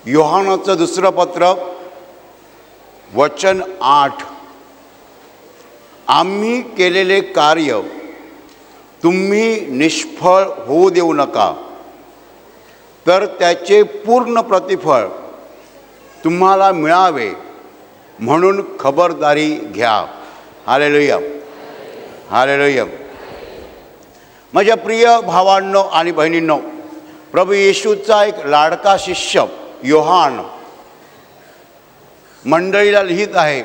योहानाचं दुसरं पत्र वचन 8, आम्ही केलेले कार्य तुम्ही निष्फळ होऊ देऊ नका, तर त्याचे पूर्ण प्रतिफळ तुम्हाला मिळावे म्हणून खबरदारी घ्या. Hallelujah, hallelujah. माझ्या प्रिय भावांनो आणि बहिणींनो, प्रभू येशूचा एक लाडका शिष्य योहान मंडळीला लिहित आहे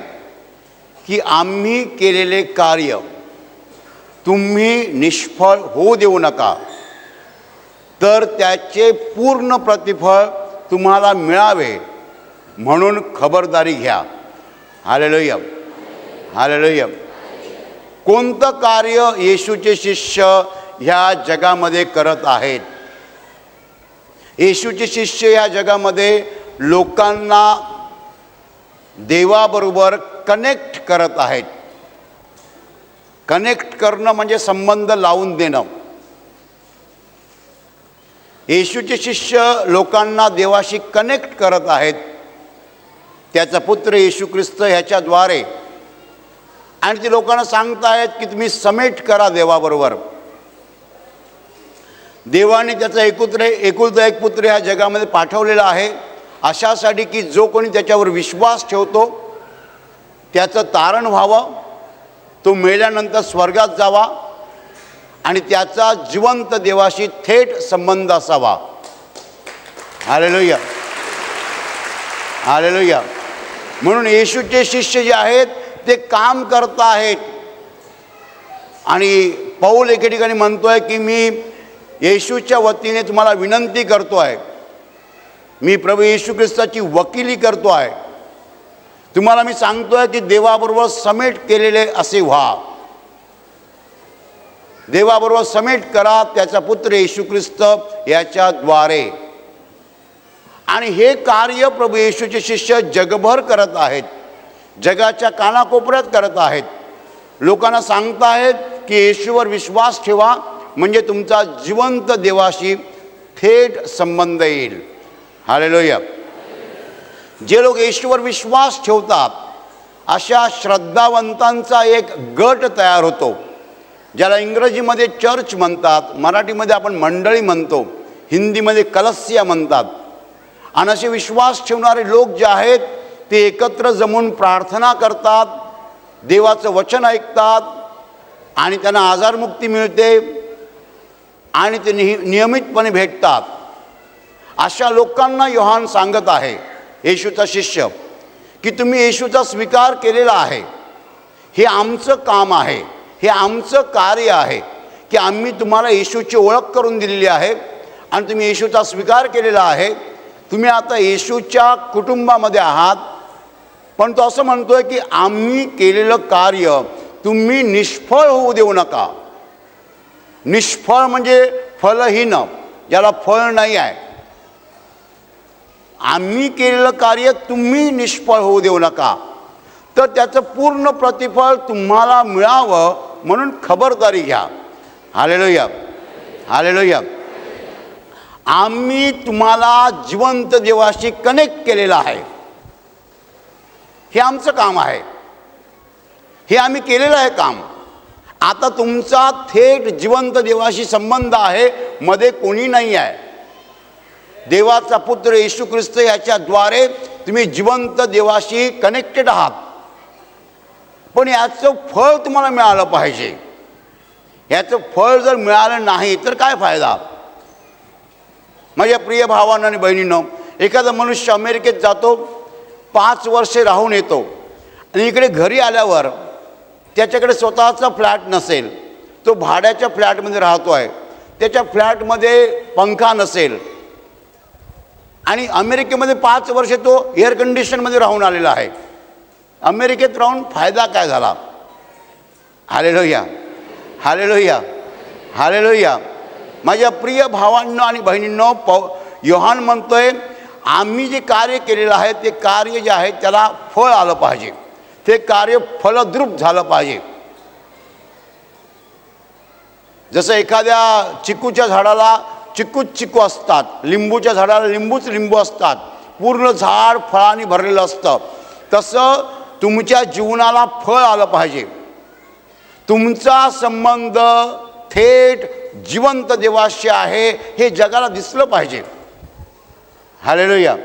की आम्ही केलेले कार्य तुम्ही निष्फळ होऊ देऊ नका, तर त्याचे पूर्ण प्रतिफळ तुम्हाला मिळावे म्हणून खबरदारी घ्या. Hallelujah, hallelujah. कोणतं कार्य येशूचे शिष्य ह्या जगामध्ये करत आहेत? येशूचे शिष्य या जगामध्ये लोकांना देवाबरोबर कनेक्ट करत आहेत. कनेक्ट करणं म्हणजे संबंध लावून देणं. येशूचे शिष्य लोकांना देवाशी कनेक्ट करत आहेत, त्याचा पुत्र येशू ख्रिस्त ह्याच्याद्वारे. आणि ते लोकांना सांगतायत की तुम्ही समेट करा देवाबरोबर. देवाने त्याचा एकुलता एक पुत्र ह्या जगामध्ये पाठवलेला आहे अशासाठी की जो कोणी त्याच्यावर विश्वास ठेवतो त्याचं तारण व्हावं, तो मेल्यानंतर स्वर्गात जावा आणि त्याचा जिवंत देवाशी थेट संबंध असावा. Hallelujah, hallelujah. म्हणून येशूचे शिष्य जे आहेत ते काम करत आहेत. आणि पौल एके ठिकाणी म्हणतोय की मी येशूच्या वतीने तुम्हाला विनंती करतो आहे, मी प्रभू येशू ख्रिस्ताची वकिली करतो आहे, तुम्हाला मी सांगतोय की देवाबरोबर समेट केलेले असे व्हा. देवाबरोबर समेट करा त्याचा पुत्र येशू ख्रिस्त याच्याद्वारे. आणि हे कार्य प्रभू येशूचे शिष्य जगभर करत आहेत, जगाच्या कानाकोपऱ्यात करत आहेत. लोकांना सांगताहेत की येशूवर विश्वास ठेवा म्हणजे तुमचा जिवंत देवाशी थेट संबंध येईल. हालेलुया. जे लोक येशूवर विश्वास ठेवतात अशा श्रद्धावंतांचा एक गट तयार होतो, ज्याला इंग्रजीमध्ये चर्च म्हणतात, मराठीमध्ये आपण मंडळी म्हणतो, हिंदीमध्ये कलस्या म्हणतात. आणि असे विश्वास ठेवणारे लोक जे आहेत ते एकत्र जमून प्रार्थना करतात, देवाचं वचन ऐकतात आणि त्यांना आजारमुक्ती मिळते आणि ते नियमितपणे भेटतात. अशा लोकांना योहान सांगत आहे, येशूचा शिष्य, की तुम्ही येशूचा स्वीकार केलेला आहे. हे आमचं काम आहे, हे आमचं कार्य आहे की आम्ही तुम्हाला येशूची ओळख करून दिलेली आहे आणि तुम्ही येशूचा स्वीकार केलेला आहे. तुम्ही आता येशूच्या कुटुंबामध्ये आहात. पण तो असं म्हणतोय की आम्ही केलेलं कार्य तुम्ही निष्फळ होऊ देऊ नका. निष्फळ म्हणजे फलहीन, ज्याला फळ नाही आहे. आम्ही केलेलं कार्य तुम्ही निष्फळ होऊ देऊ नका, तर त्याचं पूर्ण प्रतिफळ तुम्हाला मिळावं म्हणून खबरदारी घ्या. Hallelujah, hallelujah. आम्ही तुम्हाला जिवंत देवाशी कनेक्ट केलेलं आहे. हे आमचं काम आहे, हे आम्ही केलेलं आहे काम. आता तुमचा थेट जिवंत देवाशी संबंध आहे, मध्ये कोणी नाही आहे. देवाचा पुत्र येशू ख्रिस्त याच्याद्वारे तुम्ही जिवंत देवाशी कनेक्टेड आहात. पण याचं फळ तुम्हाला मिळालं पाहिजे. याचं फळ जर मिळालं नाही तर काय फायदा? माझ्या प्रिय भावांनो आणि बहिणींनो, एखादा मनुष्य अमेरिकेत जातो, 5 वर्षे राहून येतो आणि इकडे घरी आल्यावर त्याच्याकडे स्वतःचा फ्लॅट नसेल, तो भाड्याच्या फ्लॅटमध्ये राहतो आहे, त्याच्या फ्लॅटमध्ये पंखा नसेल आणि अमेरिकेमध्ये 5 वर्षे तो एअर कंडिशनमध्ये राहून आलेला आहे. अमेरिकेत राहून फायदा काय झाला? Hallelujah, hallelujah, hallelujah. माझ्या प्रिय भावांनो आणि बहिणींनो, योहान म्हणतोय आम्ही जे कार्य केलेलं आहे ते कार्य जे आहे त्याला फळ आलं पाहिजे, ते कार्य फलद्रूप झालं पाहिजे. जसं एखाद्या चिकूच्या झाडाला चिकूच चिकू असतात, लिंबूच्या झाडाला लिंबूच लिंबू असतात, पूर्ण झाड फळांनी भरलेलं असतं, तसं तुमच्या जीवनाला फळ आलं पाहिजे. तुमचा संबंध थेट जिवंत देवाशी आहे हे जगाला दिसलं पाहिजे. Hallelujah,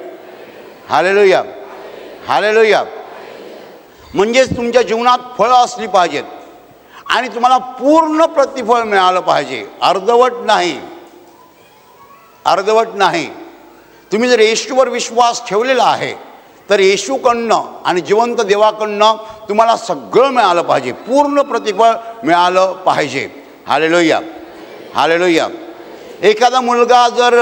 hallelujah, hallelujah. म्हणजेच तुमच्या जीवनात फळं असली पाहिजेत आणि तुम्हाला पूर्ण प्रतिफळ मिळालं पाहिजे, अर्धवट नाही, अर्धवट नाही. तुम्ही जर येशूवर विश्वास ठेवलेला आहे तर येशूकडनं आणि जिवंत देवाकडनं तुम्हाला सगळं मिळालं पाहिजे, पूर्ण प्रतिफळ मिळालं पाहिजे. Hallelujah, hallelujah. एखादा मुलगा जर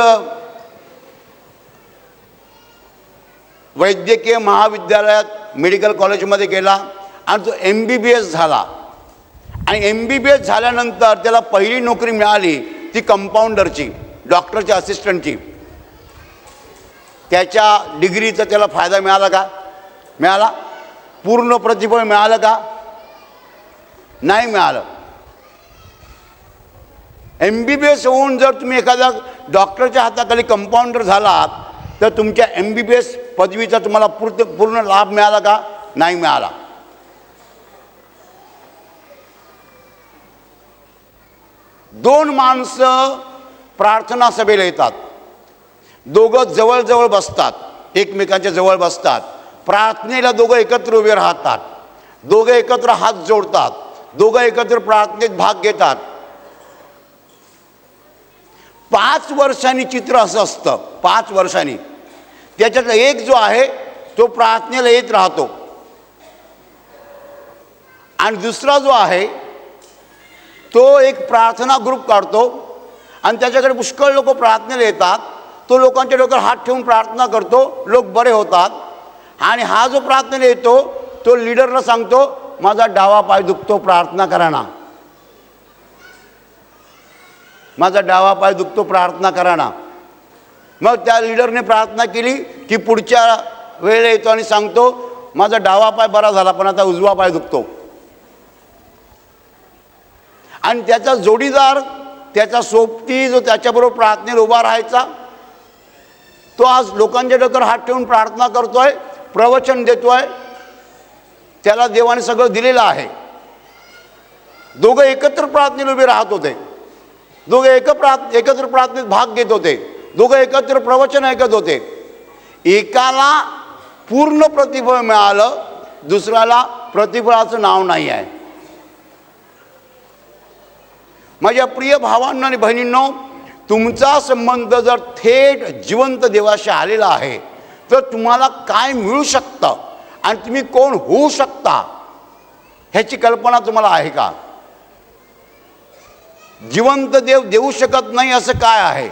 वैद्यकीय महाविद्यालयात मेडिकल कॉलेजमध्ये गेला आणि तो MBBS झाला आणि MBBS झाल्यानंतर त्याला पहिली नोकरी मिळाली ती कंपाऊंडरची, डॉक्टरच्या असिस्टंटची. त्याच्या डिग्रीचा त्याला फायदा मिळाला का? मिळाला? पूर्ण प्रतिफळ मिळालं का? नाही मिळालं. MBBS होऊन जर तुम्ही एखाद्या डॉक्टरच्या हाताखाली कंपाऊंडर झालात तर तुमच्या MBBS पदवीचा तुम्हाला पूर्ण लाभ मिळाला का? नाही मिळाला. दोन माणसं प्रार्थना सभेला येतात, दोघं जवळजवळ बसतात, एकमेकांच्या जवळ बसतात, प्रार्थनेला दोघं एकत्र उभे राहतात, दोघं एकत्र हात जोडतात, दोघं एकत्र प्रार्थनेत भाग घेतात. 5 वर्षांनी चित्र असं असतं, 5 वर्षांनी. त्याच्यातला एक जो आहे तो प्रार्थनेला येत राहतो आणि दुसरा जो आहे तो एक प्रार्थना ग्रुप काढतो आणि त्याच्याकडे पुष्कळ लोक प्रार्थनेला येतात. तो लोकांच्या डोक्यावर हात ठेवून प्रार्थना करतो, लोक बरे होतात. आणि हा जो प्रार्थनेला येतो तो लीडरला सांगतो, माझा डावा पाय दुखतो, प्रार्थना करा ना, माझा डावा पाय दुखतो, प्रार्थना करा ना. मग त्या लीडरने प्रार्थना केली की पुढच्या वेळेला येतो आणि सांगतो, माझा डावा पाय बरा झाला पण आता उजवा पाय दुखतो. आणि त्याचा जोडीदार, त्याचा सोबती जो त्याच्याबरोबर प्रार्थनेला उभा राहायचा, तो आज लोकांच्या डोक्यावर हात ठेवून प्रार्थना करतोय, प्रवचन देतोय, त्याला देवाने सगळं दिलेलं आहे. दोघं एकत्र प्रार्थनेला उभे राहत होते, दोघं एकत्र प्रार्थनेत भाग घेत होते, दोघं एकत्र प्रवचन ऐकत होते. एकाला पूर्ण प्रतिफळ मिळालं, दुसऱ्याला प्रतिफळाचं नाव नाही आहे. माझ्या प्रिय भावांनो आणि बहिणींनो, तुमचा संबंध जर थेट जिवंत देवाशी आलेला आहे तर तुम्हाला काय मिळू शकतं आणि तुम्ही कोण होऊ शकता ह्याची कल्पना तुम्हाला आहे का? जिवंत देव देऊ शकत नाही असं काय आहे?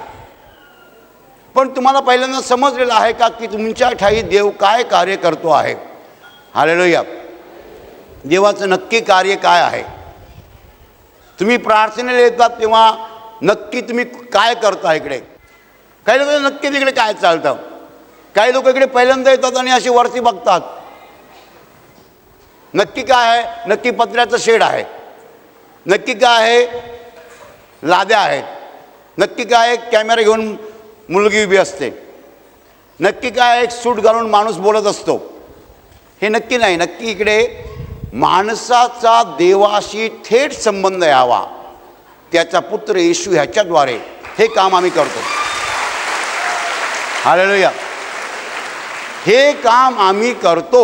पण तुम्हाला पहिल्यांदा समजलेलं आहे का की तुमच्या ठाई देव काय कार्य करतो आहे? हालेलुया. देवाचं नक्की कार्य काय आहे? तुम्ही प्रार्थनेला येतात तेव्हा नक्की तुम्ही काय करता इकडे? काही लोक नक्की तिकडे काय चालतं, काही लोक इकडे पहिल्यांदा येतात आणि अशी वरती बघतात. नक्की काय आहे? नक्की पत्र्याचं शेड आहे, नक्की काय आहे? लाद्या आहेत, नक्की काय आहे? कॅमेरा घेऊन मुलगी उभी असते, नक्की काय? एक सूट घालून माणूस बोलत असतो. हे नक्की नाही. नक्की इकडे माणसाचा देवाशी थेट संबंध यावा, त्याचा पुत्र येशू ह्याच्याद्वारे हे काम आम्ही करतो. हालेलुया. हे काम आम्ही करतो.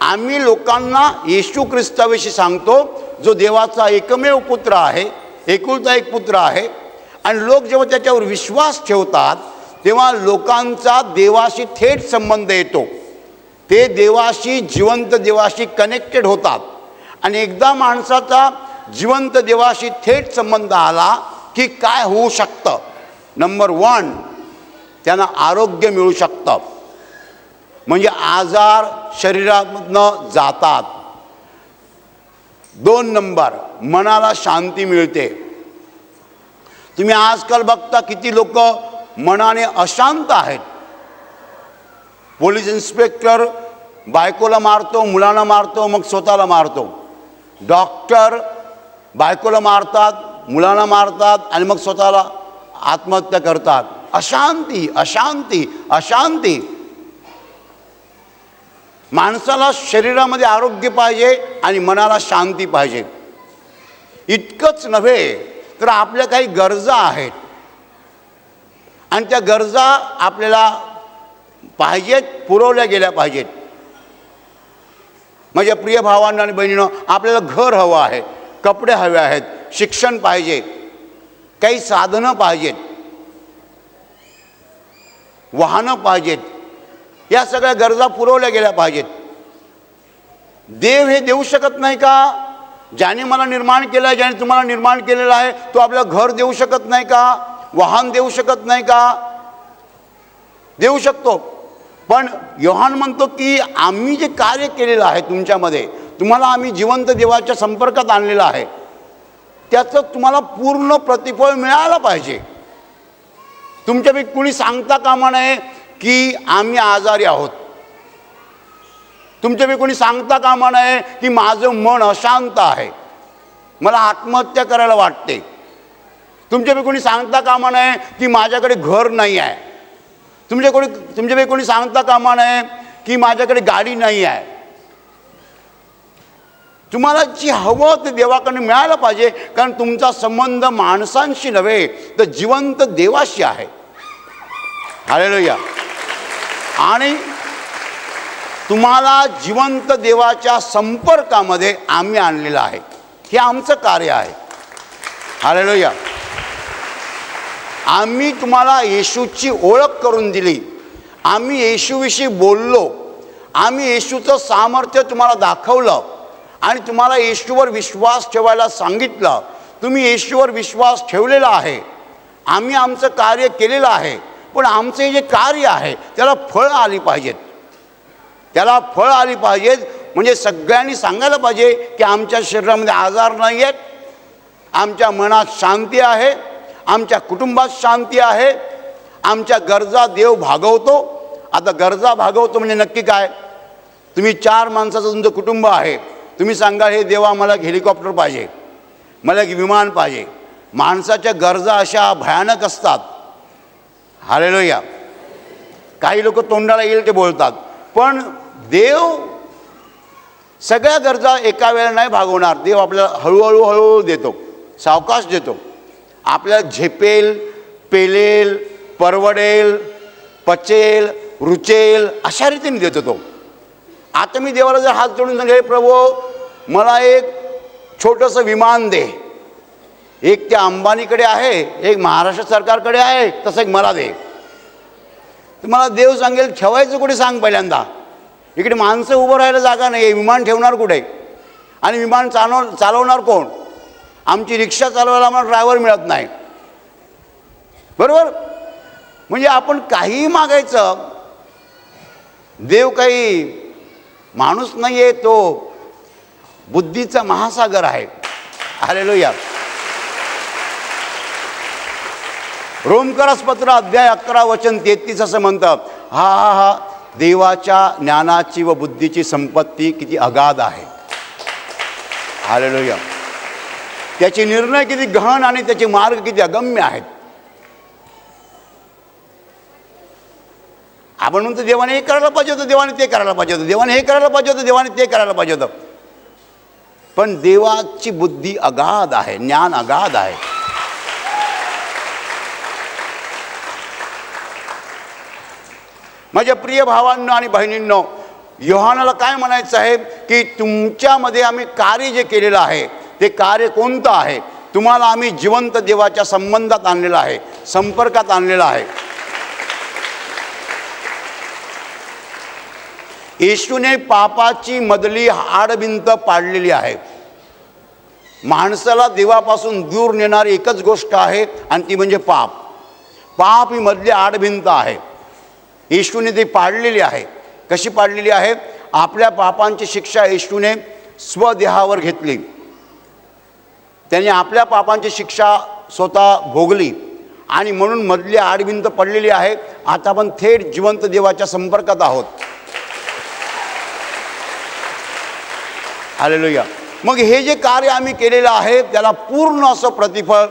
आम्ही लोकांना येशू ख्रिस्ताविषयी सांगतो, जो देवाचा एकमेव पुत्र आहे, एकुलता एक पुत्र आहे. आणि लोक जेव्हा त्याच्यावर विश्वास ठेवतात तेव्हा लोकांचा देवाशी थेट संबंध येतो. ते देवाशी, जिवंत देवाशी कनेक्टेड होतात. आणि एकदा माणसाचा जिवंत देवाशी थेट संबंध आला की काय होऊ शकतं? नंबर 1, त्यांना आरोग्य मिळू शकतं, म्हणजे आजार शरीरामधनं जातात. 2 नंबर, मनाला शांती मिळते. तुम्ही आजकाल बघता किती लोक मनाने अशांत आहेत. पोलीस इन्स्पेक्टर बायकोला मारतो, मुलांना मारतो, मग स्वतःला मारतो. डॉक्टर बायकोला मारतात, मुलांना मारतात आणि मग स्वतःला आत्महत्या करतात. अशांती, अशांती, अशांती. माणसाला शरीरामध्ये आरोग्य पाहिजे आणि मनाला शांती पाहिजे. इतकंच नव्हे तर आपल्या काही गरजा आहेत आणि त्या गरजा आपल्याला पाहिजेत, पुरवल्या गेल्या पाहिजेत. माझ्या प्रिय भावांना आणि बहिणींनो, आपल्याला घर हवं आहे, कपडे हवे आहेत, शिक्षण पाहिजे, काही साधनं पाहिजेत, वाहनं पाहिजेत. या सगळ्या गरजा पुरवल्या गेल्या पाहिजेत. देव हे देऊ शकत नाही का? ज्याने मला निर्माण केलं आहे, ज्याने तुम्हाला निर्माण केलेलं आहे, तो आपलं घर देऊ शकत नाही का? वाहन देऊ शकत नाही का? देऊ शकतो. पण योहान म्हणतो की आम्ही जे कार्य केलेलं आहे तुमच्यामध्ये, तुम्हाला आम्ही जिवंत देवाच्या संपर्कात आणलेलं आहे, त्याचं तुम्हाला पूर्ण प्रतिफळ मिळालं पाहिजे. तुमच्यापैकी कुणी सांगता कामा नये की आम्ही आजारी आहोत. तुमच्यापैकी कोणी सांगता कामा नये की माझं मन अशांत आहे, मला आत्महत्या करायला वाटते. तुमच्यापैकी कोणी सांगता कामा नये की माझ्याकडे घर नाही आहे. तुमच्यापैकी कोणी सांगता कामा नये की माझ्याकडे गाडी नाही आहे. तुम्हाला जी हवं ते देवाकडे मिळायला पाहिजे, कारण तुमचा संबंध माणसांशी नव्हे तर जिवंत देवाशी आहे. हालेलुया. आणि तुम्हाला जिवंत देवाच्या संपर्कामध्ये आम्ही आणलेलं आहे. हे आमचं कार्य आहे. हालेलुया. आम्ही तुम्हाला येशूची ओळख करून दिली, आम्ही येशूविषयी बोललो, आम्ही येशूचं सामर्थ्य तुम्हाला दाखवलं आणि तुम्हाला येशूवर विश्वास ठेवायला सांगितलं. तुम्ही येशूवर विश्वास ठेवलेला आहे, आम्ही आमचं कार्य केलेलं आहे. पण आमचं हे जे कार्य आहे त्याला फळ आली पाहिजेत, त्याला फळ आली पाहिजेत. म्हणजे सगळ्यांनी सांगायला पाहिजे की आमच्या शरीरामध्ये आजार नाही आहेत, आमच्या मनात शांती आहे, आमच्या कुटुंबात शांती आहे, आमच्या गरजा देव भागवतो. आता गरजा भागवतो म्हणजे नक्की काय? तुम्ही 4 माणसाचं तुमचं कुटुंब आहे, तुम्ही सांगा हे देवा मला हेलिकॉप्टर पाहिजे, मला एक विमान पाहिजे. माणसाच्या गरजा अशा भयानक असतात. हालेलुया. काही लोक तोंडाला येईल ते बोलतात, पण देव सगळ्या गरजा एका वेळेला नाही भागवणार. देव आपल्याला हळूहळू देतो, सावकाश देतो. आपल्याला झेपेल, पेलेल, परवडेल, पचेल, रुचेल अशा रीतीने देतो तो. आता मी देवाला जर हात जोडून सांगेल, प्रभू मला एक छोटंसं विमान दे, एक त्या अंबानीकडे आहे, एक महाराष्ट्र सरकारकडे आहे, तसं एक मला दे, तर मला देव सांगेल ठेवायचं कुठे सांग पहिल्यांदा. इकडे माणसं उभं राहायला जागा नाही, विमान ठेवणार कुठे? आणि विमान चालवणार कोण? आमची रिक्षा चालवायला आम्हाला ड्रायव्हर मिळत नाही. बरोबर? म्हणजे आपण काहीही मागायचं, देव काही माणूस नाही आहे, तो बुद्धीचा महासागर आहे. हालेलुया. रोमकरास पत्र अध्याय 11 वचन 33 असं म्हणतं, हा देवाच्या ज्ञानाची व बुद्धीची संपत्ती किती अगाध आहे. हालेलुया. त्याचे निर्णय किती गहन आणि त्याचे मार्ग किती अगम्य आहेत. आपण म्हणतो देवाने हे करायला पाहिजे होतं, देवाने ते करायला पाहिजे होतं, देवाने हे करायला पाहिजे होतं, देवाने ते करायला पाहिजे होतं. पण देवाची बुद्धी अगाध आहे, ज्ञान अगाध आहे. माझ्या प्रिय भावांनो आणि बहिणींनो, योहानाला काय म्हणायचं आहे की तुमच्यामध्ये आम्ही कार्य जे केलेलं आहे ते कार्य कोणतं आहे? तुम्हाला आम्ही जिवंत देवाच्या संबंधात आणलेलं आहे, संपर्कात आणलेलं आहे. येशूने पापाची मधली आडभिंत पाडलेली आहे. माणसाला देवापासून दूर नेणारी एकच गोष्ट आहे आणि ती म्हणजे पाप. पाप ही मधली आडभिंत आहे. येशूने ती पाडलेली आहे. कशी पाडलेली आहे? आपल्या पापांची शिक्षा येशूने स्वदेहावर घेतली. त्याने आपल्या पापांची शिक्षा स्वतः भोगली आणि म्हणून मधली आडभिंत पडलेली आहे. आता आपण थेट जिवंत देवाच्या संपर्कात आहोत. हालेलुया. मग हे जे कार्य आम्ही केलेलं आहे त्याला पूर्ण असं प्रतिफळ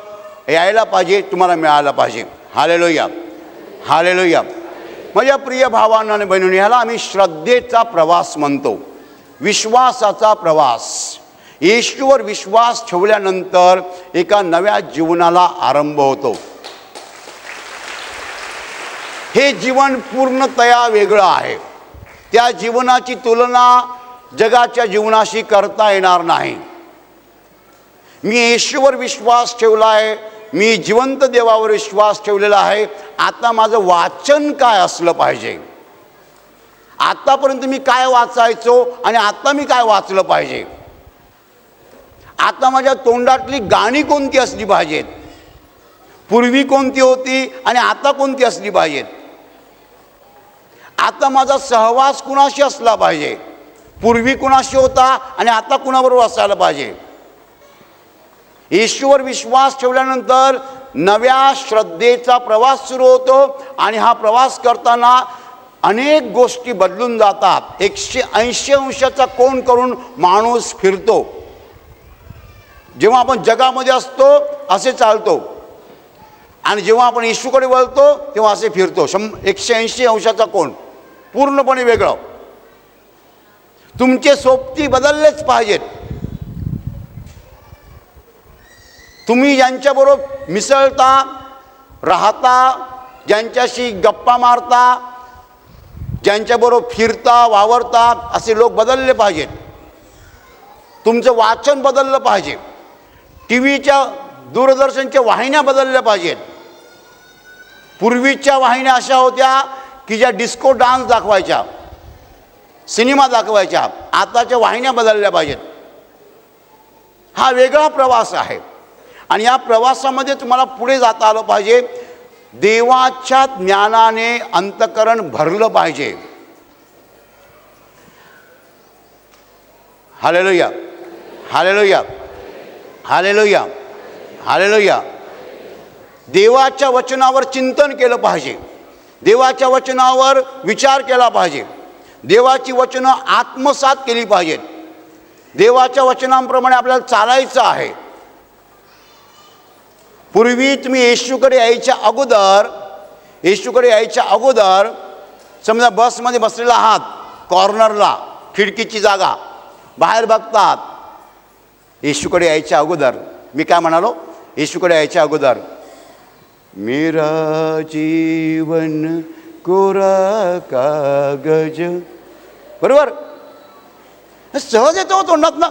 यायला पाहिजे, तुम्हाला मिळालं पाहिजे. हालेलुया. हालेलुया. माझ्या प्रिय भावांनो आणि बहिणींनो, ह्याला आम्ही श्रद्धेचा प्रवास म्हणतो, विश्वासाचा प्रवास. येशूवर विश्वास ठेवल्यानंतर एका नव्या जीवनाला आरंभ होतो. हे जीवन पूर्णतया वेगळं आहे. त्या जीवनाची तुलना जगाच्या जीवनाशी करता येणार नाही. मी येशूवर विश्वास ठेवला आहे, मी जिवंत देवावर विश्वास ठेवलेला आहे. आता माझं वाचन काय असलं पाहिजे, आतापर्यंत मी काय वाचायचो आणि आता मी काय वाचलं पाहिजे, आता माझ्या तोंडातली गाणी कोणती असली पाहिजेत, पूर्वी कोणती होती आणि आता कोणती असली पाहिजेत, आता माझा सहवास कुणाशी असला पाहिजे, पूर्वी कुणाशी होता आणि आता कुणाबरोबर असायला पाहिजे. येशूवर विश्वास ठेवल्यानंतर नव्या श्रद्धेचा प्रवास सुरू होतो आणि हा प्रवास करताना अनेक गोष्टी बदलून जातात. 180 अंशाचा कोन करून माणूस फिरतो. जेव्हा आपण जगामध्ये असतो असे चालतो आणि जेव्हा आपण येशूकडे वळतो तेव्हा असे फिरतो. 180 अंशाचा कोन पूर्णपणे वेगळं. तुमचे सोबती बदललेच पाहिजेत. तुम्ही ज्यांच्याबरोबर मिसळता, राहता, ज्यांच्याशी गप्पा मारता, ज्यांच्याबरोबर फिरता, वावरता, असे लोक बदलले पाहिजेत. तुमचं वाचन बदललं पाहिजे. टी व्हीच्या, दूरदर्शनच्या वाहिन्या बदलल्या पाहिजेत. पूर्वीच्या वाहिन्या अशा होत्या की ज्या डिस्को डान्स दाखवायच्या, सिनेमा दाखवायच्या. आताच्या वाहिन्या बदलल्या पाहिजेत. हा वेगळा प्रवास आहे आणि या प्रवासामध्ये तुम्हाला पुढे जाता आलं पाहिजे. देवाच्या ज्ञानाने अंतःकरण भरलं पाहिजे. Hallelujah, hallelujah, hallelujah, hallelujah. देवाच्या वचनावर चिंतन केलं पाहिजे. देवाच्या वचनावर विचार केला पाहिजे. देवाची वचनं आत्मसात केली पाहिजेत. देवाच्या वचनांप्रमाणे आपल्याला चालायचं आहे. पूर्वी तुम्ही येशूकडे यायच्या अगोदर समजा बसमध्ये बसलेला आहात, कॉर्नरला, खिडकीची जागा, बाहेर बघतात. येशूकडे यायच्या अगोदर मी काय म्हणालो? येशूकडे यायच्या अगोदर, मेरा जीवन कोरा कागज, बरोबर? सहज येतो तोंडात ना,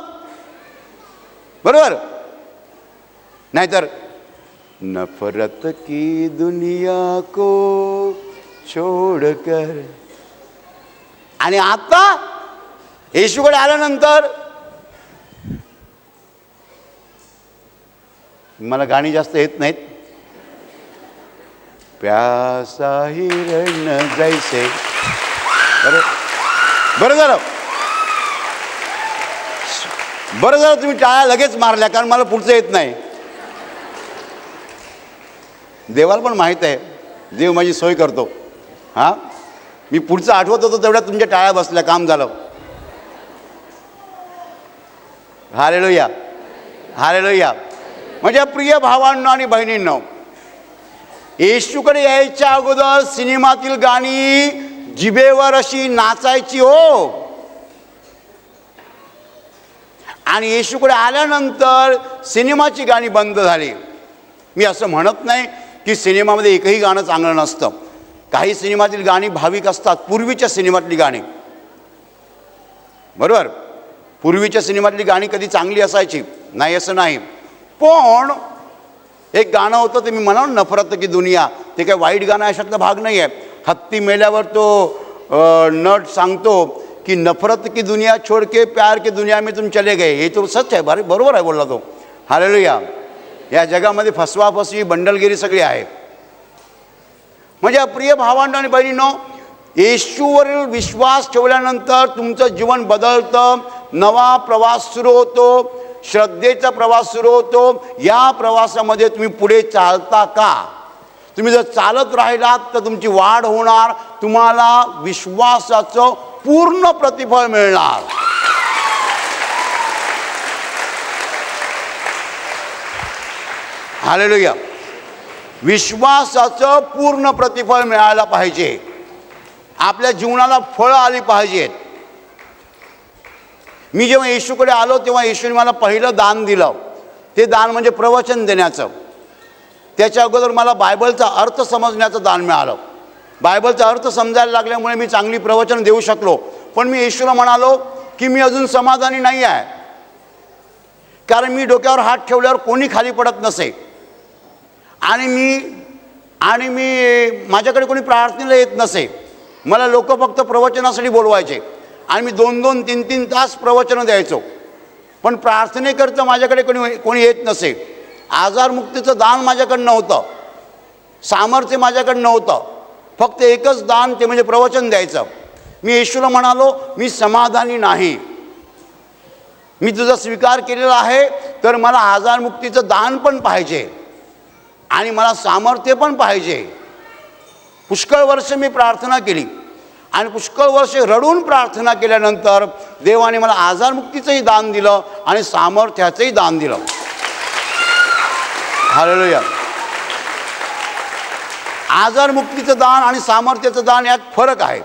बरोबर? नाहीतर नफरत की दुनिया को छोड़कर. आणि आता येशूकडे आल्यानंतर मला गाणी जास्त येत नाहीत. प्यासा हिरण जैसे, बरं झालं तुम्ही टाळ्या लगेच मारल्या, कारण मला पुढचं येत नाही. देवाला पण माहीत आहे, देव माझी सोय करतो. हां, मी पुढचं आठवत होतो तेवढ्या तुमच्या टाळ्या बसल्या, काम झालं. Hallelujah, hallelujah. माझ्या प्रिय भावांनो आणि बहिणींनो, येशूकडे यायच्या अगोदर सिनेमातील गाणी जिभेवर अशी नाचायची हो, आणि येशूकडे आल्यानंतर सिनेमाची गाणी बंद झाली. मी असं म्हणत नाही की सिनेमामध्ये एकही गाणं चांगलं नसतं. काही सिनेमातील गाणी भाविक असतात, पूर्वीच्या सिनेमातली गाणी, बरोबर? पूर्वीच्या सिनेमातली गाणी कधी चांगली असायची नाही असं नाही. पण एक गाणं होतं ते मी म्हणालो, नफरत की दुनिया. ते काय वाईट गाणं अशातला भाग नाही आहे. हत्ती मेल्यावर तो नट सांगतो की नफरत की दुनिया छोड़ के प्यार की दुनिया में तुम चले गए. हे तो सच आहे, बरोबर आहे बोलला तो. हालेलुया. या जगामध्ये फसवाफसवी, बंडलगिरी सगळी आहे. माझ्या प्रिय भावांनो आणि बहिणींनो, येशूवरील विश्वास ठेवल्यानंतर तुमचं जीवन बदलतं. नवा प्रवास सुरू होतो, श्रद्धेचा प्रवास सुरू होतो. या प्रवासामध्ये तुम्ही पुढे चालता का? तुम्ही जर चालत राहिलात तर तुमची वाढ होणार, तुम्हाला विश्वासाचं पूर्ण प्रतिफळ मिळणार. हालेलुया. विश्वासाचं पूर्ण प्रतिफळ मिळायला पाहिजे. आपल्या जीवनाला फळं आली पाहिजेत. मी जेव्हा येशूकडे आलो तेव्हा येशूने मला पहिलं दान दिलं. ते दान म्हणजे प्रवचन देण्याचं. त्याच्या अगोदर मला बायबलचा अर्थ समजण्याचं दान मिळालं. बायबलचा अर्थ समजायला लागल्यामुळे मी चांगली प्रवचन देऊ शकलो. पण मी येशूला म्हणालो की मी अजून समाधानी नाही आहे, कारण मी डोक्यावर हात ठेवल्यावर कोणी खाली पडत नसे आणि मी माझ्याकडे कोणी प्रार्थनेला येत नसे. मला लोक फक्त प्रवचनासाठी बोलवायचे आणि मी 2-2, 3-3 तास प्रवचनं द्यायचो. पण प्रार्थनेकरता माझ्याकडे कोणी येत नसे. आजारमुक्तीचं दान माझ्याकडं नव्हतं, सामर्थ्य माझ्याकडं नव्हतं. फक्त एकच दान, ते म्हणजे प्रवचन द्यायचं. मी येशूला म्हणालो मी समाधानी नाही. मी तुझा स्वीकार केलेला आहे, तर मला आजारमुक्तीचं दान पण पाहिजे आणि मला सामर्थ्य पण पाहिजे. पुष्कळ वर्ष मी प्रार्थना केली आणि पुष्कळ वर्ष रडून प्रार्थना केल्यानंतर देवाने मला आजारमुक्तीचंही दान दिलं आणि सामर्थ्याचंही दान दिलं. हालेलुया. आजारमुक्तीचं दान आणि सामर्थ्याचं दान यात फरक आहे.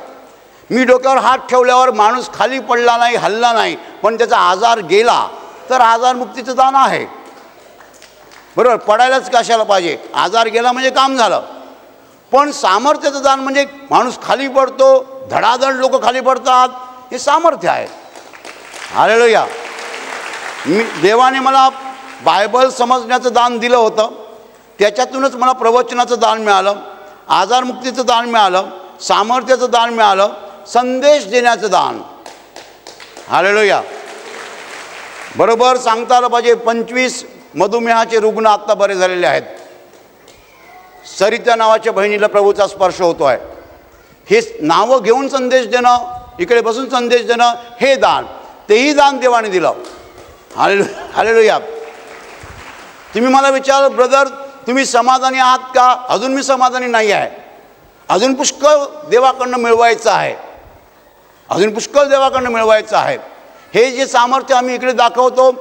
मी डोक्यावर हात ठेवल्यावर माणूस खाली पडला नाही, हलला नाही, पण त्याचा आजार गेला तर आजारमुक्तीचं दान आहे. बरोबर, पडायलाच कशाला पाहिजे, आजार गेला म्हणजे काम झालं. पण सामर्थ्याचं दान म्हणजे माणूस खाली पडतो, धडाधड लोक खाली पडतात, हे सामर्थ्य आहे. हालेलुया. देवाने मला बायबल समजण्याचं दान दिलं होतं, त्याच्यातूनच मला प्रवचनाचं दान मिळालं, आजारमुक्तीचं दान मिळालं, सामर्थ्याचं दान मिळालं, संदेश देण्याचं दान. हालेलुया. बरोबर सांगता आलं पाहिजे. 25 मधुमेहाचे रुग्ण आत्ता बरे झालेले आहेत. सरिता नावाच्या बहिणीला प्रभूचा स्पर्श होतो आहे. हे नावं घेऊन संदेश देणं, इकडे बसून संदेश देणं, हे दान, तेही दान देवाने दिलं. हालेलुया. तुम्ही मला विचार, ब्रदर तुम्ही समाधानी आहात का? अजून मी समाधानी नाही आहे. अजून पुष्कळ देवाकडनं मिळवायचं आहे, अजून पुष्कळ देवाकडनं मिळवायचं आहे. हे जे सामर्थ्य आम्ही इकडे दाखवतो,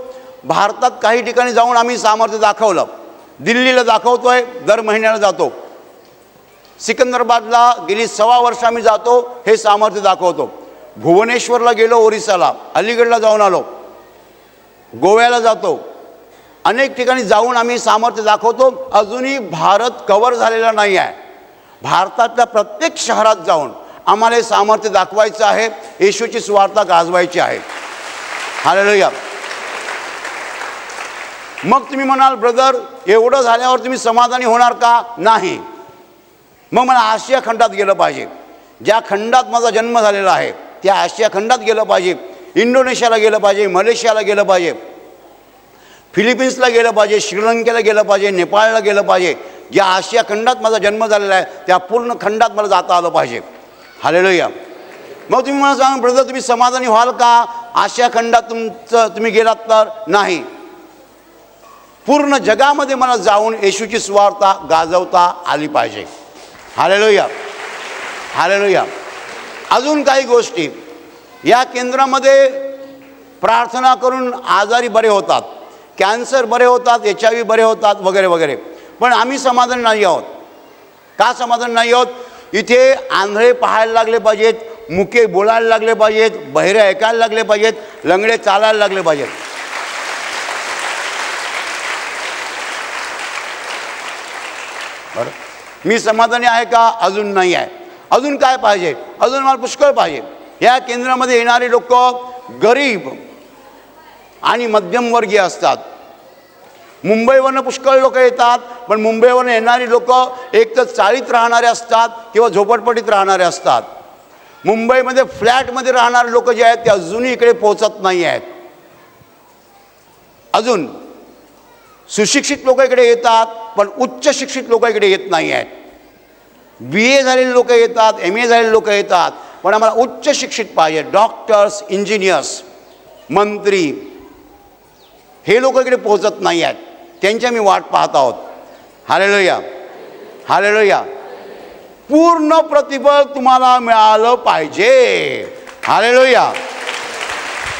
भारतात काही ठिकाणी जाऊन आम्ही सामर्थ्य दाखवलं. दिल्लीला दाखवतोय, दर महिन्याला जातो. सिकंदराबादला गेली 6 वर्ष आम्ही जातो, हे सामर्थ्य दाखवतो. भुवनेश्वरला गेलो, ओरिसाला, अलीगडला जाऊन आलो, गोव्याला जातो, अनेक ठिकाणी जाऊन आम्ही सामर्थ्य दाखवतो. अजूनही भारत कव्हर झालेला नाही आहे. भारतातल्या प्रत्येक शहरात जाऊन आम्हाला हे सामर्थ्य दाखवायचं आहे, येशूची सुवार्ता गाजवायची आहे. हालेलुया. मग तुम्ही म्हणाल, ब्रदर एवढं झाल्यावर तुम्ही समाधानी होणार का? नाही. मग मला आशिया खंडात गेलं पाहिजे. ज्या खंडात माझा जन्म झालेला आहे त्या आशिया खंडात गेलं पाहिजे. इंडोनेशियाला गेलं पाहिजे, मलेशियाला गेलं पाहिजे, फिलिपिन्सला गेलं पाहिजे, श्रीलंकेला गेलं पाहिजे, नेपाळला गेलं पाहिजे. ज्या आशिया खंडात माझा जन्म झालेला आहे त्या पूर्ण खंडात मला जाता आलं पाहिजे. हालेलुया. मग तुम्ही मला सांगा, ब्रदर तुम्ही समाधानी व्हाल का आशिया खंडात तुम्ही गेलात तर? नाही. पूर्ण जगामध्ये मला जाऊन येशूची सुवार्ता गाजवता आली पाहिजे. हालेलुया. हालेलुया. अजून काही गोष्टी, या केंद्रामध्ये प्रार्थना करून आजारी बरे होतात, कॅन्सर बरे होतात, HIV बरे होतात, वगैरे वगैरे. पण आम्ही समाधान नाही आहोत. का समाधान नाही आहोत? इथे आंधळे पाहायला लागले पाहिजेत, मुके बोलायला लागले पाहिजेत, बहिरे ऐकायला लागले पाहिजेत, लंगडे चालायला लागले पाहिजेत. बरं, मी समाधानी आहे का? अजून नाही आहे. अजून काय पाहिजे? अजून मला पुष्कळ पाहिजे. या केंद्रामध्ये येणारे लोक गरीब आणि मध्यमवर्गीय असतात. मुंबईवरनं पुष्कळ लोक येतात, पण मुंबईवरनं येणारी लोक एक तर चाळीत राहणारे असतात किंवा झोपडपट्टीत राहणारे असतात. मुंबईमध्ये फ्लॅटमध्ये राहणारे लोक जे आहेत ते अजूनही इकडे पोहोचत नाही आहेत. अजून सुशिक्षित लोक इकडे येतात, पण उच्च शिक्षित लोक इकडे येत नाही आहेत. BA झालेले लोक येतात, MA झालेले लोक येतात, पण आम्हाला उच्च शिक्षित पाहिजे. डॉक्टर्स, इंजिनियर्स, मंत्री, हे लोक इकडे पोहोचत नाही आहेत. त्यांच्या मी वाट पाहत आहोत. हालेलुया. हालेलुया. पूर्ण प्रतिफळ तुम्हाला मिळालं पाहिजे. हालेलुया.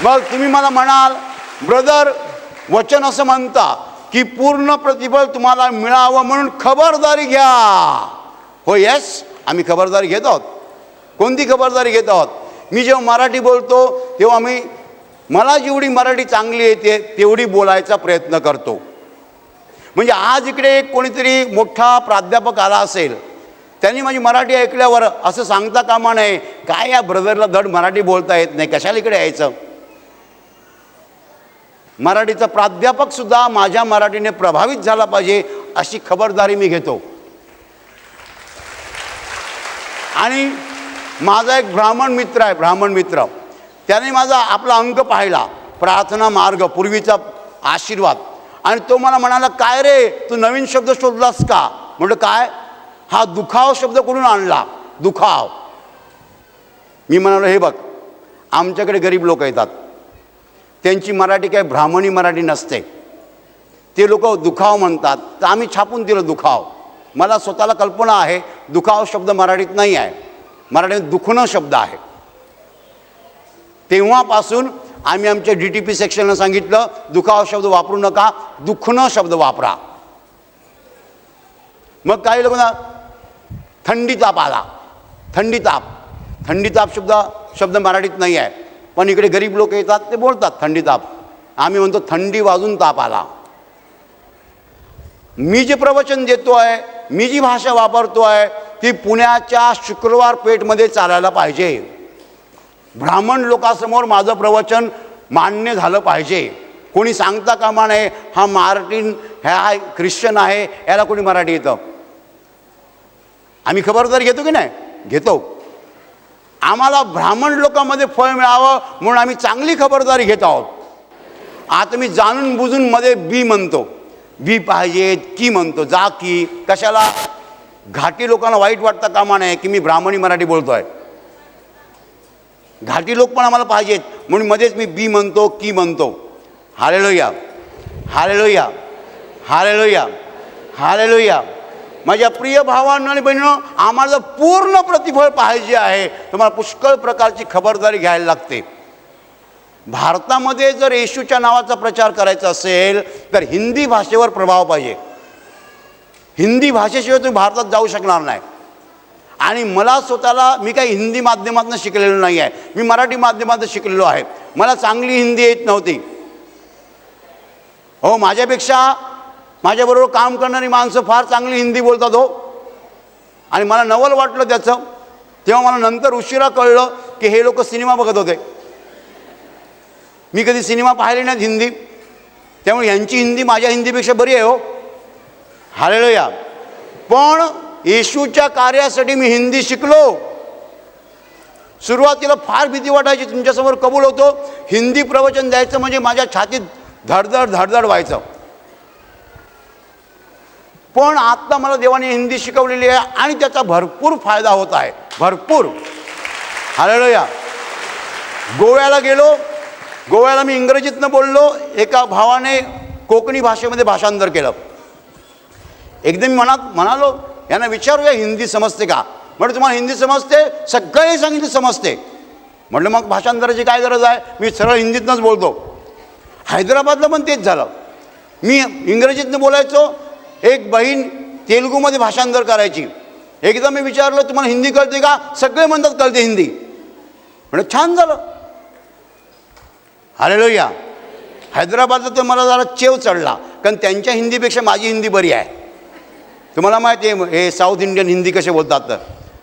मग तुम्ही मला म्हणाल, ब्रदर वचन असं म्हणता की पूर्ण प्रतिफळ तुम्हाला मिळावं म्हणून खबरदारी घ्या. हो, येस, आम्ही खबरदारी घेत आहोत. कोणती खबरदारी घेत आहोत? मी जेव्हा मराठी बोलतो तेव्हा मला जेवढी मराठी चांगली येते तेवढी बोलायचा प्रयत्न करतो. म्हणजे आज इकडे कोणीतरी मोठा प्राध्यापक आला असेल, त्यांनी माझी मराठी ऐकल्यावर असं सांगता कामा नये, काय या ब्रदरला धड मराठी बोलता येत नाही, कशाला इकडे यायचं. मराठीचा प्राध्यापकसुद्धा माझ्या मराठीने प्रभावित झाला पाहिजे अशी खबरदारी मी घेतो. आणि माझा एक ब्राह्मण मित्र आहे, ब्राह्मण मित्र, त्याने माझा आपला अंक पाहिला, प्रार्थना मार्ग, पूर्वीचा आशीर्वाद, आणि तो मला म्हणाला, काय रे तू नवीन शब्द शोधलास का? म्हटलं काय? हा दुखाव शब्द कुठून आणला? दुखाव. मी म्हणालो, हे बघ, आमच्याकडे गरीब लोक येतात, त्यांची मराठी काय ब्राह्मणी मराठी नसते, ते लोक दुखाव म्हणतात, तर आम्ही छापून दिलं दुखाव. मला स्वतःला कल्पना आहे दुखाव शब्द मराठीत नाही आहे, मराठीत दुखणं शब्द आहे. तेव्हापासून आम्ही आमच्या DTP सेक्शनला सांगितलं, दुखाव शब्द वापरू नका, दुखणं शब्द वापरा. मग काही लोकांना थंडी ताप आला, थंडी ताप शब्द मराठीत नाही आहे, पण इकडे गरीब लोक येतात ते बोलतात थंडी ताप. आम्ही म्हणतो थंडी वाजून ताप आला. मी जे प्रवचन देतो आहे, मी जी भाषा वापरतो आहे, ती पुण्याच्या शुक्रवार पेठमध्ये चालायला पाहिजे. ब्राह्मण लोकांसमोर माझं प्रवचन मान्य झालं पाहिजे. कोणी सांगता कामा नये हा मार्टिन हा ख्रिश्चन आहे, याला कोणी मराठी येतं. आम्ही खबरदारी घेतो की नाही? घेतो. आम्हाला ब्राह्मण लोकांमध्ये फळ मिळावं म्हणून आम्ही चांगली खबरदारी घेत आहोत. आता मी जाणून बुजून मध्ये बी म्हणतो, बी पाहिजेत की म्हणतो, जा की कशाला? घाटी लोकांना वाईट वाटतं कामा नये की मी ब्राह्मणी मराठी बोलतो आहे. घाटी लोक पण आम्हाला पाहिजेत म्हणून मध्येच मी बी म्हणतो की म्हणतो. Hallelujah, hallelujah, hallelujah, hallelujah. माझ्या प्रिय भावांनो आणि बहिणींनो, आम्हाला पूर्ण प्रतिफळ पाहिजे आहे, तुम्हाला पुष्कळ प्रकारची खबरदारी घ्यायला लागते. भारतामध्ये जर येशूच्या नावाचा प्रचार करायचा असेल तर हिंदी भाषेवर प्रभाव पाहिजे. हिंदी भाषेशिवाय तुम्ही भारतात जाऊ शकणार नाही. आणि मला स्वतःला, मी काही हिंदी माध्यमातून शिकलेलो नाही आहे, मी मराठी माध्यमातून शिकलेलो आहे. मला चांगली हिंदी येत नव्हती. हो, माझ्याबरोबर काम करणारी माणसं फार चांगली हिंदी बोलतात हो. आणि मला नवल वाटलं त्याचं. तेव्हा मला नंतर उशिरा कळलं की हे लोक सिनेमा बघत होते. मी कधी सिनेमा पाहिले नाहीत हिंदी, त्यामुळे यांची हिंदी माझ्या हिंदीपेक्षा बरी आहे हो. हालेलुया. पण येशूच्या कार्यासाठी मी हिंदी शिकलो. सुरुवातीला फार भीती वाटायची, तुमच्यासमोर कबूल होतो, हिंदी प्रवचन द्यायचं म्हणजे माझ्या छातीत धडधड धडधड व्हायचं. पण आता मला देवाने हिंदी शिकवलेली आहे आणि त्याचा भरपूर फायदा होत आहे, भरपूर. हालेलुया. गोव्याला गेलो, गोव्याला मी इंग्रजीतनं बोललो, एका भावाने कोकणी भाषेमध्ये भाषांतर केलं. एकदम म्हणालो यांना विचारूया हिंदी समजते का. म्हटलं तुम्हाला हिंदी समजते? सगळे सांगितले समजते. म्हटलं मग भाषांतराची काय गरज आहे, मी सरळ हिंदीतनंच बोलतो. हैदराबादला पण तेच झालं. मी इंग्रजीतनं बोलायचो, एक बहीण तेलुगूमध्ये भाषांतर करायची. एकदा मी विचारलं तुम्हाला हिंदी कळते का? सगळे म्हणतात कळते हिंदी. म्हणजे छान झालं. हालेलुया. हैदराबादला तर मला जरा चेव चढला, कारण त्यांच्या हिंदीपेक्षा माझी हिंदी बरी आहे. तुम्हाला माहिती आहे हे साऊथ इंडियन हिंदी कसे बोलतात तर,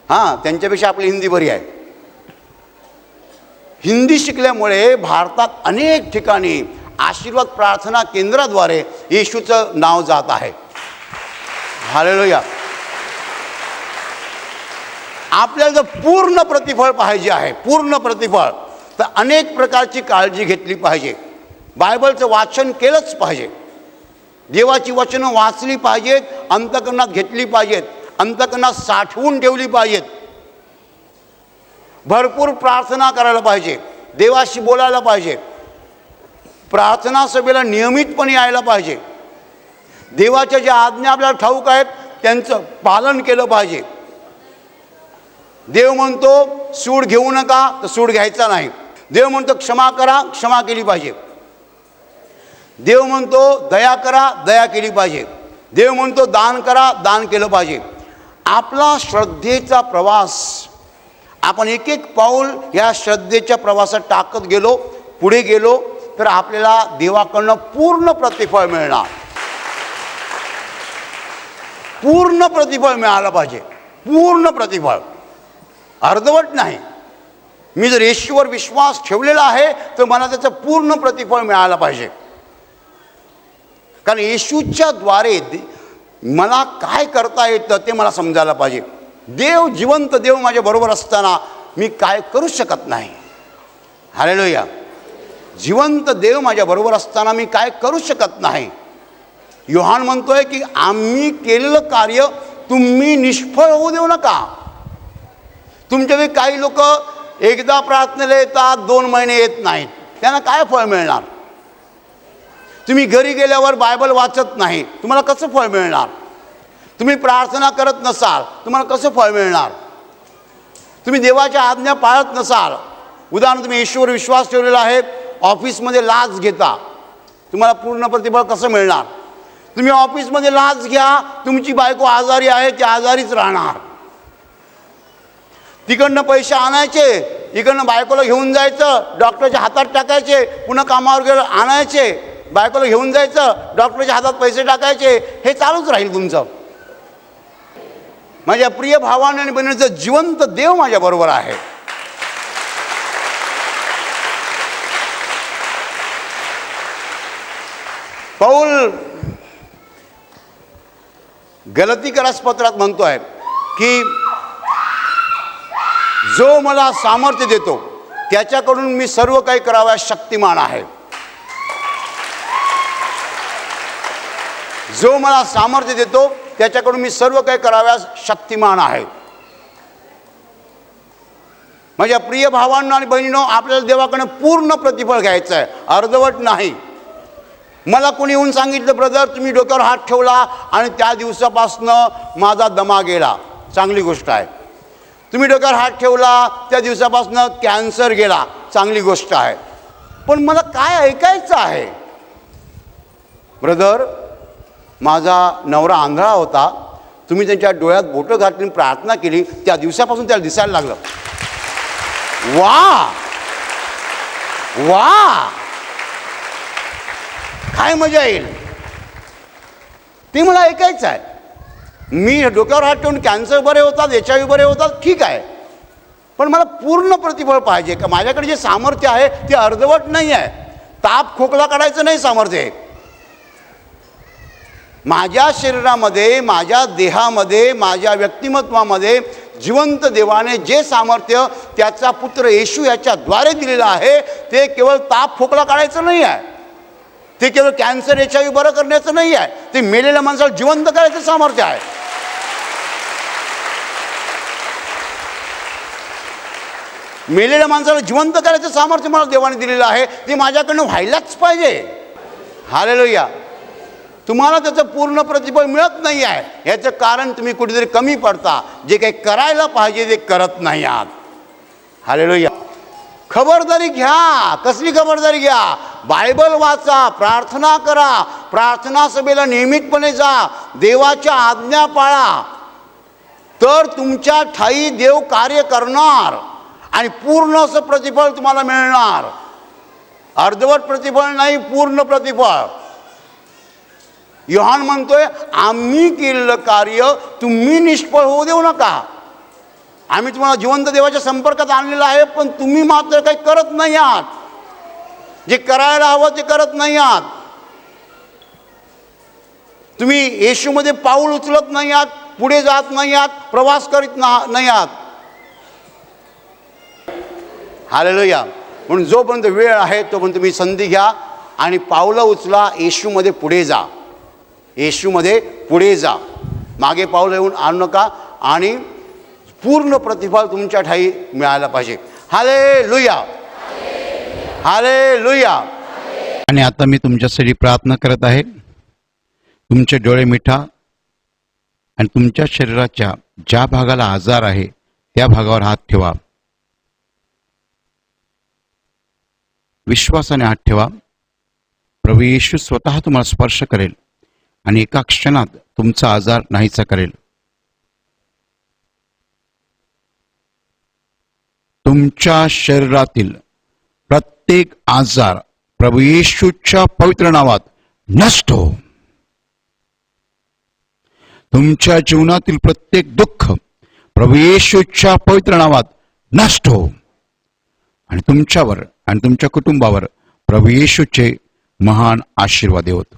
हां, त्यांच्यापेक्षा आपली हिंदी बरी आहे. हिंदी शिकल्यामुळे भारतात अनेक ठिकाणी आशीर्वाद प्रार्थना केंद्राद्वारे येशूचं नाव जात आहे. हालेलुया. आपल्याला जर पूर्ण प्रतिफळ पाहिजे आहे, पूर्ण प्रतिफळ, तर अनेक प्रकारची काळजी घेतली पाहिजे. बायबलचं वाचन केलंच पाहिजे. देवाची वचनं वाचली पाहिजेत, अंतःकरणात घेतली पाहिजेत, अंतःकरणात साठवून ठेवली पाहिजेत. भरपूर प्रार्थना करायला पाहिजे, देवाशी बोलायला पाहिजे, प्रार्थना सभेला नियमितपणे यायला पाहिजे. देवाच्या ज्या आज्ञा आपल्याला ठाऊक आहेत त्यांचं पालन केलं पाहिजे. देव म्हणतो सूड घेऊ नका, तर सूड घ्यायचा नाही. देव म्हणतो क्षमा करा, क्षमा केली पाहिजे. देव म्हणतो दया करा, दया केली पाहिजे. देव म्हणतो दान करा, दान केलं पाहिजे. आपला श्रद्धेचा प्रवास, आपण एक एक पाऊल या श्रद्धेच्या प्रवासात टाकत गेलो, पुढे गेलो, तर आपल्याला देवाकडनं पूर्ण प्रतिफळ मिळणार. पूर्ण प्रतिफळ मिळालं पाहिजे, पूर्ण प्रतिफळ, अर्धवट नाही. मी जर येशूवर विश्वास ठेवलेला आहे तर मला त्याचं पूर्ण प्रतिफळ मिळालं पाहिजे. कारण येशूच्या द्वारे मला काय करता येतं ते मला समजायला पाहिजे. देव, जिवंत देव माझ्या बरोबर असताना मी काय करू शकत नाही. हालेलुया. जिवंत देव माझ्या बरोबर असताना मी काय करू शकत नाही. योहान म्हणतोय की आम्ही केलेलं कार्य तुम्ही निष्फळ होऊ देऊ नका. तुमच्याकडे काही लोक एकदा प्रार्थनेला येतात, 2 महिने येत नाहीत, त्यांना काय फळ मिळणार? तुम्ही घरी गेल्यावर बायबल वाचत नाही, तुम्हाला कसं फळ मिळणार? तुम्ही प्रार्थना करत नसाल, तुम्हाला कसं फळ मिळणार? तुम्ही देवाच्या आज्ञा पाळत नसाल, उदाहरण तुम्ही ईश्वर विश्वास ठेवलेला आहे, ऑफिसमध्ये लाच घेता, तुम्हाला पूर्ण प्रतिफळ कसं मिळणार? तुम्ही ऑफिसमध्ये लाच घ्या, तुमची बायको आजारी आहे, ती आजारीच राहणार. तिकडनं पैसे आणायचे, इकडनं बायकोला घेऊन जायचं, डॉक्टरच्या हातात टाकायचे, पुन्हा कामावर गेलं आणायचे, बायकोला घेऊन जायचं, डॉक्टरच्या हातात पैसे टाकायचे, हे चालूच राहील तुमचं. माझ्या प्रिय भावाने आणि बहिणीचं जिवंत देव माझ्या बरोबर आहे. पौल गलतीकरास पत्रात म्हणतोय की जो मला सामर्थ्य देतो त्याच्याकडून मी सर्व काही कराव्यास शक्तिमान आहे. जो मला सामर्थ्य देतो त्याच्याकडून मी सर्व काही कराव्यास शक्तिमान आहे. माझ्या प्रिय भावांनो आणि बहिणींनो, आपल्याला देवाकडनं पूर्ण प्रतिफळ घ्यायचं आहे, अर्धवट नाही. मला कोणी येऊन सांगितलं, ब्रदर तुम्ही डोक्यावर हात ठेवला आणि त्या दिवसापासनं माझा दमा गेला, चांगली गोष्ट आहे. तुम्ही डोक्यावर हात ठेवला त्या दिवसापासनं कॅन्सर गेला, चांगली गोष्ट आहे. पण मला काय ऐकायचं आहे? ब्रदर माझा नवरा आंधळा होता, तुम्ही त्यांच्या डोळ्यात बोटं घातली, प्रार्थना केली, त्या दिवसापासून त्याला दिसायला लागलं. वा वा, काय मजा येईल, ते मला ऐकायचं आहे. मी डोक्यावर हात ठेवून कॅन्सर बरे होतात, HIV बरे होतात, ठीक आहे, पण मला पूर्ण प्रतिफळ पाहिजे. का माझ्याकडे जे सामर्थ्य आहे ते अर्धवट नाही आहे. ताप खोकला काढायचं नाही सामर्थ्य आहे. माझ्या शरीरामध्ये, माझ्या देहामध्ये, माझ्या व्यक्तिमत्वामध्ये जिवंत देवाने जे सामर्थ्य त्याचा पुत्र येशू याच्याद्वारे दिलेलं आहे ते केवळ ताप खोकला काढायचं नाही आहे, ते केवळ कॅन्सर HIV बरं करण्याचं नाही आहे, ते मेलेल्या माणसाला जिवंत करायचं सामर्थ्य आहे. मेलेल्या माणसाला जिवंत करायचं सामर्थ्य मला देवाने दिलेलं आहे, ते माझ्याकडनं व्हायलाच पाहिजे. हालेलुया. तुम्हाला त्याचं पूर्ण प्रतिफळ मिळत नाही आहे, याचं कारण तुम्ही कुठेतरी कमी पडता, जे काही करायला पाहिजे ते करत नाही आहात. हालेलुया. खबरदारी घ्या. कसली खबरदारी घ्या? बायबल वाचा, प्रार्थना करा, प्रार्थना सभेला नियमितपणे जा, देवाच्या आज्ञा पाळा, तर तुमच्या ठायी देव कार्य करणार आणि पूर्ण असं प्रतिफळ तुम्हाला मिळणार. अर्धवट प्रतिफळ नाही, पूर्ण प्रतिफळ. योहान म्हणतोय आम्ही केलेलं कार्य तुम्ही निष्फळ होऊ देऊ नका. आम्ही तुम्हाला जिवंत देवाच्या संपर्कात आणलेलं आहे, पण तुम्ही मात्र काही करत नाही आहात, जे करायला हवं ते करत नाही आहात. तुम्ही येशूमध्ये पाऊल उचलत नाही आहात, पुढे जात नाही आहात, प्रवास करीत नाही आहात. हालेलुया. म्हणून जोपर्यंत वेळ आहे तोपर्यंत तुम्ही संधी घ्या आणि पावलं उचला, येशूमध्ये पुढे जा, येशूमध्ये पुढे जा. मागे पावलं येऊन आणू नका आणि पूर्ण प्रतिफळ तुमच्या ठाई मिळायला पाहिजे. Hallelujah, hallelujah. आणि आता मी तुमच्यासाठी प्रार्थना करत आहे. तुमचे डोळे मिठा आणि तुमच्या शरीराच्या ज्या भागाला आजार आहे त्या भागावर हात ठेवा. विश्वासाने हात ठेवा. प्रभू येशू स्वतः तुम्हाला स्पर्श करेल आणि एका क्षणात तुमचा आजार नाहीसा करेल. तुमच्या शरीरातील प्रत्येक आजार प्रभू येशूच्या पवित्र नावात नष्ट हो. तुमच्या जीवनातील प्रत्येक दुःख प्रभू येशूच्या पवित्र नावात नष्ट हो. आणि तुमच्यावर आणि तुमच्या कुटुंबावर प्रभू येशूचे महान आशीर्वाद होत.